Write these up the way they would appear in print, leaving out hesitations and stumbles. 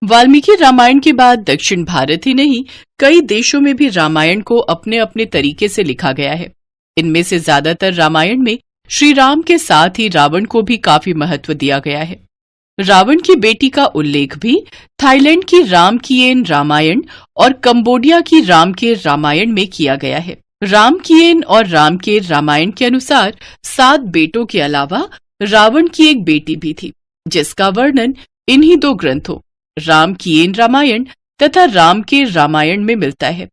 वाल्मीकि रामायण के बाद दक्षिण भारत ही नहीं, कई देशों में भी रामायण को अपने अपने तरीके से लिखा गया है। इनमें से ज्यादातर रामायण में श्री राम के साथ ही रावण को भी काफी महत्व दिया गया है। रावण की बेटी का उल्लेख भी थाईलैंड की रामकिएन रामायण और कंबोडिया की रामकेर रामायण में किया गया है। रामकिएन और रामकेर रामायण के अनुसार 7 बेटों के अलावा रावण की एक बेटी भी थी, जिसका वर्णन इन्हीं 2 ग्रंथों रामकिएन रामायण तथा रामकेर रामायण में मिलता है।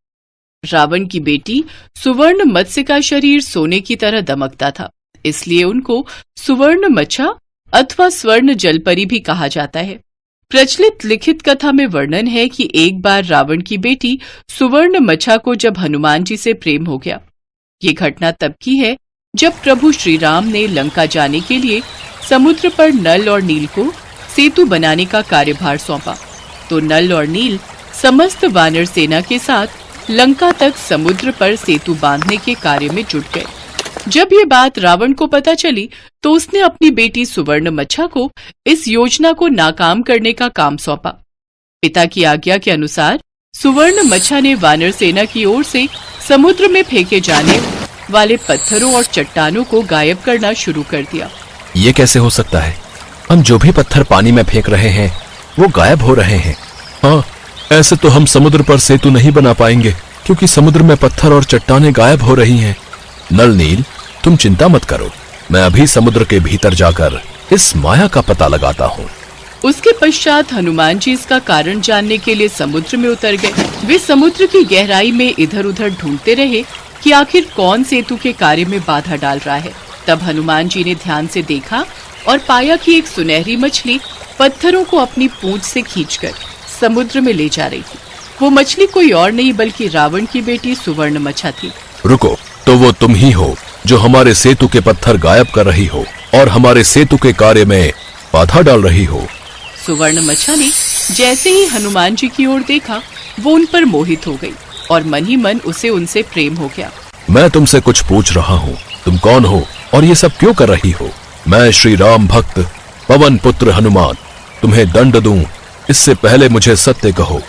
रावण की बेटी सुवर्ण मत्स्य का शरीर सोने की तरह दमकता था, इसलिए उनको सुवर्ण मच्छा अथवा स्वर्ण जलपरी भी कहा जाता है। प्रचलित लिखित कथा में वर्णन है कि एक बार रावण की बेटी सुवर्ण मच्छा को जब हनुमान जी से प्रेम हो गया। ये घटना तब की है जब प्रभु श्री राम ने लंका जाने के लिए समुद्र पर नल और नील को सेतु बनाने का कार्यभार सौंपा, तो नल और नील समस्त वानर सेना के साथ लंका तक समुद्र पर सेतु बांधने के कार्य में जुट गए। जब ये बात रावण को पता चली तो उसने अपनी बेटी सुवर्ण मच्छा को इस योजना को नाकाम करने का काम सौंपा। पिता की आज्ञा के अनुसार सुवर्ण मच्छा ने वानर सेना की ओर से समुद्र में फेंके जाने वाले पत्थरों और चट्टानों को गायब करना शुरू कर दिया। ये कैसे हो सकता है? हम जो भी पत्थर पानी में फेंक रहे हैं वो गायब हो रहे हैं। हाँ, ऐसे तो हम समुद्र पर सेतु नहीं बना पाएंगे, क्योंकि समुद्र में पत्थर और चट्टानें गायब हो रही हैं। नल नील, तुम चिंता मत करो, मैं अभी समुद्र के भीतर जाकर इस माया का पता लगाता हूँ। उसके पश्चात हनुमान जी इसका कारण जानने के लिए समुद्र में उतर गए। वे समुद्र की गहराई में इधर उधर ढूंढते रहे कि आखिर कौन सेतु के कार्य में बाधा डाल रहा है। तब हनुमान जी ने ध्यान से देखा और पाया कि एक सुनहरी मछली पत्थरों को अपनी पूंछ से खींचकर समुद्र में ले जा रही थी। वो मछली कोई और नहीं बल्कि रावण की बेटी सुवर्ण मच्छा थी। रुको, तो वो तुम ही हो जो हमारे सेतु के पत्थर गायब कर रही हो और हमारे सेतु के कार्य में बाधा डाल रही हो। सुवर्ण मच्छा ने जैसे ही हनुमान जी की ओर देखा, वो उन पर मोहित हो गई और मन ही मन उसे उनसे प्रेम हो गया। मैं तुमसे कुछ पूछ रहा हूँ, तुम कौन हो और ये सब क्यों कर रही हो? मैं श्री राम भक्त पवन पुत्र हनुमान तुम्हें दंड दूं, इससे पहले मुझे सत्य कहो।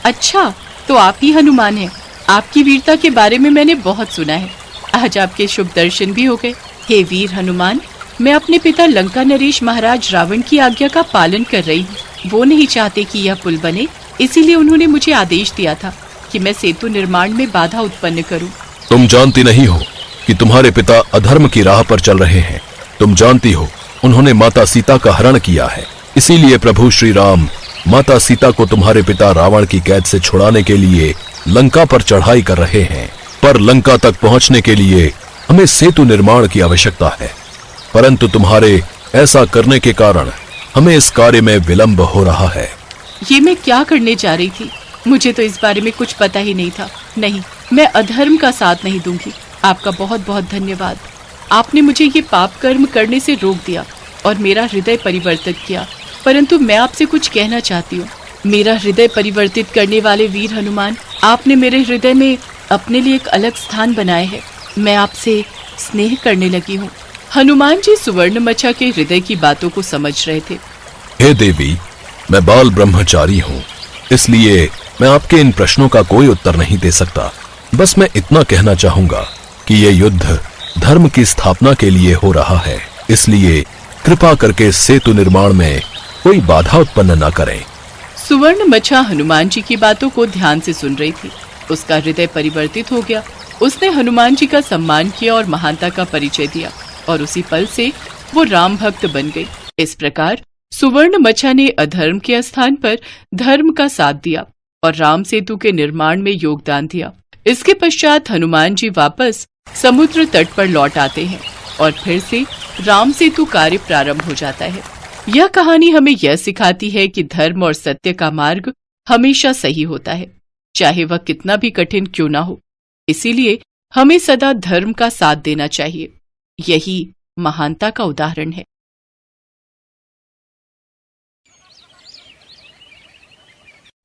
अच्छा, तो आप ही हनुमान हैं। आपकी वीरता के बारे में मैंने बहुत सुना है। आज आपके शुभ दर्शन भी हो गए। हे वीर हनुमान, मैं अपने पिता लंका नरेश महाराज रावण की आज्ञा का पालन कर रही हूँ। वो नहीं चाहते कि यह पुल बने, इसीलिए उन्होंने मुझे आदेश दिया था कि मैं सेतु निर्माण में बाधा उत्पन्न करूँ। तुम जानती नहीं हो कि तुम्हारे पिता अधर्म की राह पर चल रहे हैं। तुम जानती हो उन्होंने माता सीता का हरण किया है, इसीलिए प्रभु श्री राम माता सीता को तुम्हारे पिता रावण की कैद से छुड़ाने के लिए लंका पर चढ़ाई कर रहे हैं। पर लंका तक पहुंचने के लिए हमें सेतु निर्माण की आवश्यकता है, परंतु तुम्हारे ऐसा करने के कारण हमें इस कार्य में विलंब हो रहा है। ये मैं क्या करने जा रही थी? मुझे तो इस बारे में कुछ पता ही नहीं था। नहीं, मैं अधर्म का साथ नहीं दूंगी। आपका बहुत बहुत धन्यवाद। आपने मुझे ये पाप कर्म करने से रोक दिया और मेरा हृदय परिवर्तित किया। परंतु मैं आपसे कुछ कहना चाहती हूँ। मेरा हृदय परिवर्तित करने वाले वीर हनुमान, आपने मेरे हृदय में अपने लिए एक अलग स्थान बनाए है। मैं आपसे स्नेह करने लगी हूँ। हनुमान जी सुवर्ण मच्छा के हृदय की बातों को समझ रहे थे। हे देवी, मैं बाल ब्रह्मचारी हूँ, इसलिए मैं आपके इन प्रश्नों का कोई उत्तर नहीं दे सकता। बस मैं इतना कहना चाहूंगा कि ये युद्ध धर्म की स्थापना के लिए हो रहा है, इसलिए कृपा करके सेतु निर्माण में कोई बाधा उत्पन्न न करें। सुवर्ण मच्छा हनुमान जी की बातों को ध्यान से सुन रही थी। उसका हृदय परिवर्तित हो गया। उसने हनुमान जी का सम्मान किया और महानता का परिचय दिया, और उसी पल से वो राम भक्त बन गई। इस प्रकार सुवर्ण मच्छा ने अधर्म के स्थान पर धर्म का साथ दिया और राम सेतु के निर्माण में योगदान दिया। इसके पश्चात हनुमान जी वापस समुद्र तट पर लौट आते हैं और फिर से राम सेतु कार्य प्रारंभ हो जाता है। यह कहानी हमें यह सिखाती है कि धर्म और सत्य का मार्ग हमेशा सही होता है, चाहे वह कितना भी कठिन क्यों ना हो। इसीलिए हमें सदा धर्म का साथ देना चाहिए। यही महानता का उदाहरण है।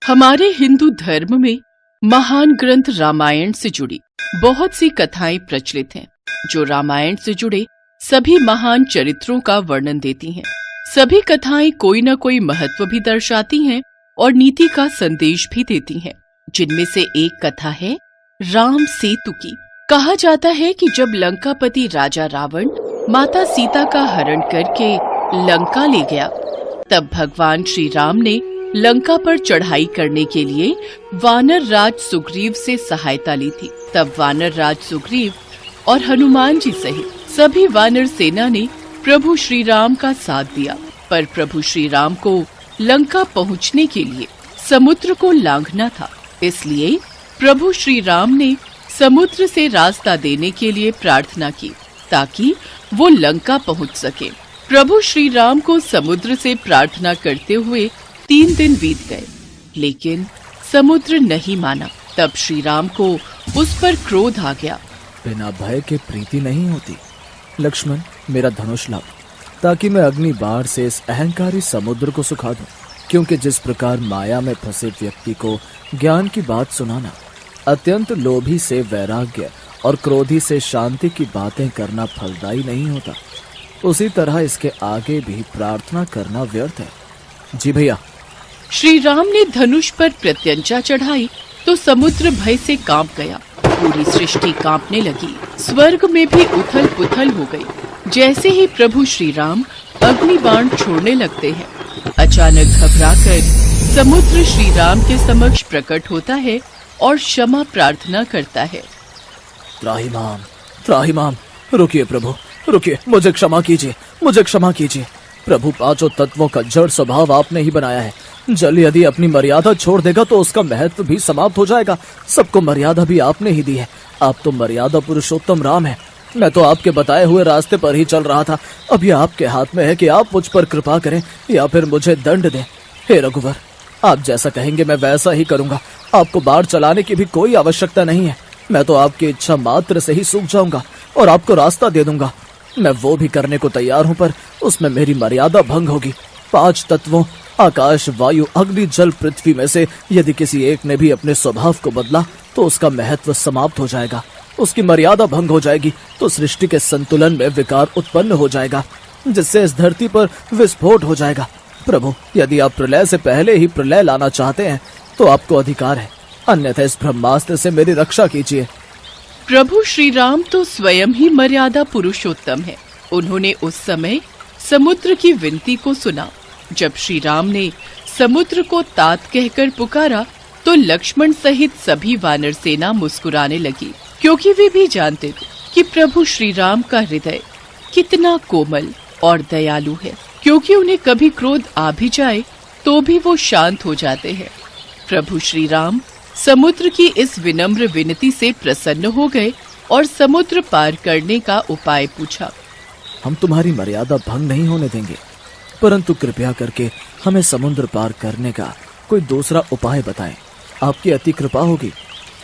हमारे हिंदू धर्म में महान ग्रंथ रामायण से जुड़ी बहुत सी कथाएं प्रचलित हैं, जो रामायण से जुड़े सभी महान चरित्रों का वर्णन देती हैं। सभी कथाएं कोई न कोई महत्व भी दर्शाती हैं और नीति का संदेश भी देती हैं, जिनमें से एक कथा है राम सेतु की। कहा जाता है कि जब लंकापति राजा रावण माता सीता का हरण करके लंका ले गया, तब भगवान श्री राम ने लंका पर चढ़ाई करने के लिए वानर राज सुग्रीव से सहायता ली थी। तब वानर राज सुग्रीव और हनुमान जी सहित सभी वानर सेना ने प्रभु श्री राम का साथ दिया। पर प्रभु श्री राम को लंका पहुंचने के लिए समुद्र को लांघना था, इसलिए प्रभु श्री राम ने समुद्र से रास्ता देने के लिए प्रार्थना की ताकि वो लंका पहुंच सके। प्रभु श्री राम को समुद्र से प्रार्थना करते हुए 3 दिन बीत गए, लेकिन समुद्र नहीं माना। तब श्री राम को उस पर क्रोध आ गया। बिना भय के प्रीति नहीं होती। लक्ष्मण, मेरा धनुष लाओ ताकि मैं अग्नि बाण से इस अहंकारी समुद्र को सुखा दूं। क्योंकि जिस प्रकार माया में फंसे व्यक्ति को ज्ञान की बात सुनाना, अत्यंत लोभी से वैराग्य और क्रोधी से शांति की बातें करना फलदायी नहीं होता, उसी तरह इसके आगे भी प्रार्थना करना व्यर्थ है। जी भैया। श्री राम ने धनुष पर प्रत्यंचा चढ़ाई तो समुद्र भय से कांप गया। पूरी सृष्टि कांपने लगी, स्वर्ग में भी उथल पुथल हो गई। जैसे ही प्रभु श्री राम अग्नि बाण छोड़ने लगते हैं, अचानक घबराकर समुद्र श्री राम के समक्ष प्रकट होता है और क्षमा प्रार्थना करता है। त्राहिमाम, त्राहिमाम, रुकिए प्रभु, रुकिए, मुझे क्षमा कीजिए, मुझे क्षमा कीजिए। प्रभु, 5 तत्वों का जड़ स्वभाव आपने ही बनाया है। जल यदि अपनी मर्यादा छोड़ देगा तो उसका महत्व भी समाप्त हो जाएगा। सबको मर्यादा भी आपने ही दी है। आप तो मर्यादा पुरुषोत्तम राम है। मैं तो आपके बताए हुए रास्ते पर ही चल रहा था। अब यह आपके हाथ में है कि आप मुझ पर कृपा करें या फिर मुझे दंड दें। हे रघुवर, आप जैसा कहेंगे मैं वैसा ही करूंगा। आपको बाढ़ चलाने की भी कोई आवश्यकता नहीं है। मैं तो आपकी इच्छा मात्र से ही सूख जाऊंगा और आपको रास्ता दे दूंगा। मैं वो भी करने को तैयार हूं, पर उसमें मेरी मर्यादा भंग होगी। 5 तत्वों आकाश, वायु, अग्नि, जल, पृथ्वी में से यदि किसी एक ने भी अपने स्वभाव को बदला तो उसका महत्व समाप्त हो जाएगा, उसकी मर्यादा भंग हो जाएगी, तो सृष्टि के संतुलन में विकार उत्पन्न हो जाएगा, जिससे इस धरती पर विस्फोट हो जाएगा। प्रभु, यदि आप प्रलय से पहले ही प्रलय लाना चाहते हैं तो आपको अधिकार है, अन्यथा इस ब्रह्मास्त्र से मेरी रक्षा कीजिए। प्रभु श्री राम तो स्वयं ही मर्यादा पुरुषोत्तम है। उन्होंने उस समय समुद्र की विनती को सुना। जब श्री राम ने समुद्र को तात कहकर पुकारा तो लक्ष्मण सहित सभी वानर सेना मुस्कुराने लगी, क्योंकि वे भी जानते थे कि प्रभु श्री राम का हृदय कितना कोमल और दयालु है। क्योंकि उन्हें कभी क्रोध आ भी जाए तो भी वो शांत हो जाते हैं। प्रभु श्री राम समुद्र की इस विनम्र विनती से प्रसन्न हो गए और समुद्र पार करने का उपाय पूछा। हम तुम्हारी मर्यादा भंग नहीं होने देंगे, परंतु कृपया करके हमें समुद्र पार करने का कोई दूसरा उपाय बताएं। आपकी अति कृपा होगी।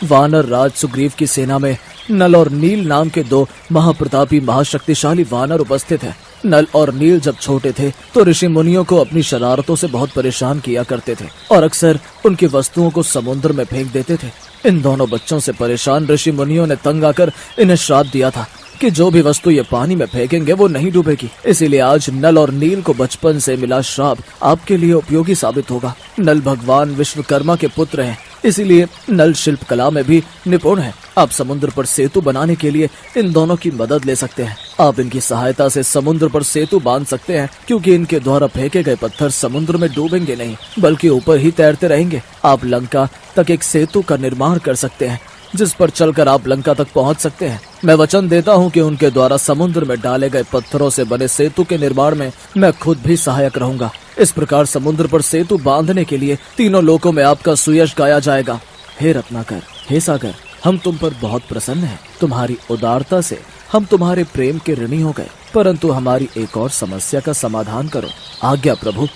वानर राज सुग्रीव की सेना में नल और नील नाम के 2 महाप्रतापी महाशक्तिशाली वानर उपस्थित हैं। नल और नील जब छोटे थे तो ऋषि मुनियों को अपनी शरारतों से बहुत परेशान किया करते थे और अक्सर उनकी वस्तुओं को समुद्र में फेंक देते थे। इन दोनों बच्चों से परेशान ऋषि मुनियों ने तंग आकर इन्हें श्राप दिया था कि जो भी वस्तु ये पानी में फेंकेंगे वो नहीं डूबेगी। इसीलिए आज नल और नील को बचपन से मिला श्राप आपके लिए उपयोगी साबित होगा। नल भगवान विश्वकर्मा के पुत्र हैं, इसीलिए नल शिल्प कला में भी निपुण है। आप समुद्र पर सेतु बनाने के लिए इन दोनों की मदद ले सकते हैं। आप इनकी सहायता से समुद्र पर सेतु बांध सकते हैं, क्योंकि इनके द्वारा फेंके गए पत्थर समुद्र में डूबेंगे नहीं, बल्कि ऊपर ही तैरते रहेंगे। आप लंका तक एक सेतु का निर्माण कर सकते हैं, जिस पर चलकर आप लंका तक पहुंच सकते हैं। मैं वचन देता हूं कि उनके द्वारा समुद्र में डाले गए पत्थरों से बने सेतु के निर्माण में मैं खुद भी सहायक रहूंगा। इस प्रकार समुद्र पर सेतु बांधने के लिए तीनों लोकों में आपका सुयश गाया जाएगा। हे रत्नाकर, हे सागर, हम तुम पर बहुत प्रसन्न हैं। तुम्हारी उदारता से हम तुम्हारे प्रेम के ऋणी हो गए, परंतु हमारी एक और समस्या का समाधान करो। आज्ञा प्रभु।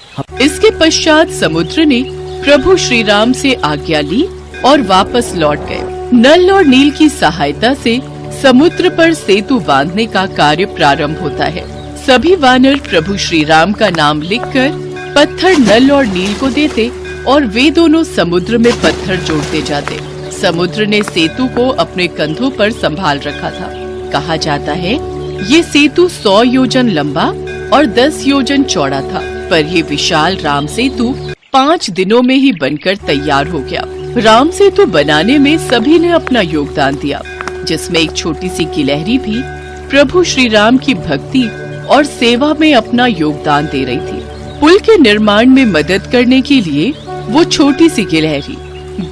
इसके पश्चात समुद्र ने प्रभु श्री राम से आज्ञा ली और वापस लौट गए। नल और नील की सहायता से समुद्र पर सेतु बांधने का कार्य प्रारंभ होता है। सभी वानर प्रभु श्री राम का नाम लिखकर पत्थर नल और नील को देते और वे दोनों समुद्र में पत्थर जोड़ते जाते। समुद्र ने सेतु को अपने कंधों पर संभाल रखा था। कहा जाता है ये सेतु 100 योजन लंबा और 10 योजन चौड़ा था, पर ये विशाल राम सेतु 5 दिनों में ही बनकर तैयार हो गया। राम सेतु बनाने में सभी ने अपना योगदान दिया, जिसमें एक छोटी सी गिलहरी भी प्रभु श्री राम की भक्ति और सेवा में अपना योगदान दे रही थी। पुल के निर्माण में मदद करने के लिए वो छोटी सी गिलहरी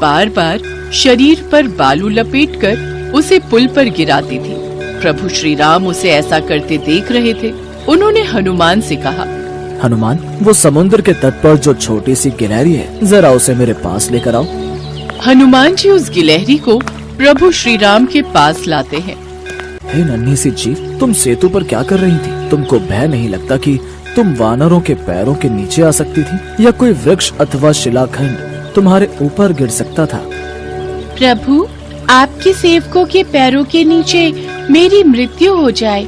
बार बार शरीर पर बालू लपेटकर उसे पुल पर गिराती थी। प्रभु श्री राम उसे ऐसा करते देख रहे थे। उन्होंने हनुमान से कहा, हनुमान, वो समुद्र के तट पर जो छोटी सी गिलहरी है, जरा उसे मेरे पास लेकर आओ। हनुमान जी उस गिलहरी को प्रभु श्री राम के पास लाते हैं। हे नन्ही सी जीव, तुम सेतु पर क्या कर रही थी? तुमको भय नहीं लगता कि तुम वानरों के पैरों के नीचे आ सकती थी, या कोई वृक्ष अथवा शिलाखंड तुम्हारे ऊपर गिर सकता था? प्रभु, आपके सेवकों के पैरों के नीचे मेरी मृत्यु हो जाए,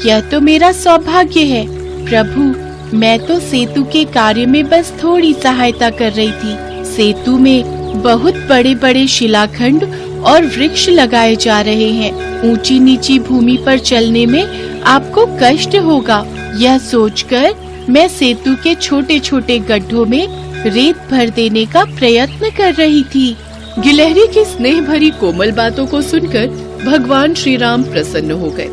यह तो मेरा सौभाग्य है। प्रभु, मैं तो सेतु के कार्य में बस थोड़ी सहायता कर रही थी। सेतु में बहुत बड़े बड़े शिलाखंड और वृक्ष लगाए जा रहे हैं। ऊंची नीची भूमि पर चलने में आपको कष्ट होगा, यह सोचकर मैं सेतु के छोटे छोटे गड्ढों में रेत भर देने का प्रयत्न कर रही थी। गिलहरी की स्नेह भरी कोमल बातों को सुनकर भगवान श्री राम प्रसन्न हो गए।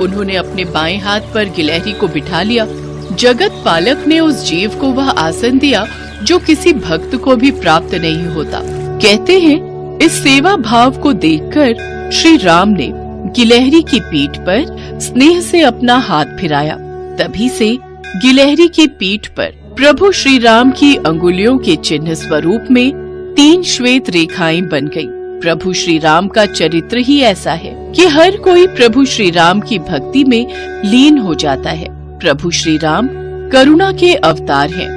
उन्होंने अपने बाएं हाथ पर गिलहरी को बिठा लिया। जगत पालक ने उस जीव को वह आसन दिया जो किसी भक्त को भी प्राप्त नहीं होता। कहते हैं, इस सेवा भाव को देखकर श्री राम ने गिलहरी की पीठ पर स्नेह से अपना हाथ फिराया। तभी से गिलहरी की पीठ पर प्रभु श्री राम की अंगुलियों के चिन्ह स्वरूप में 3 श्वेत रेखाएं बन गईं। प्रभु श्री राम का चरित्र ही ऐसा है कि हर कोई प्रभु श्री राम की भक्ति में लीन हो जाता है। प्रभु श्री राम करुणा के अवतार हैं।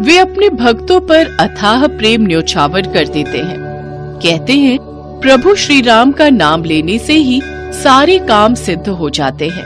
वे अपने भक्तों पर अथाह प्रेम न्योछावर कर देते हैं। कहते हैं, प्रभु श्री राम का नाम लेने से ही सारे काम सिद्ध हो जाते हैं।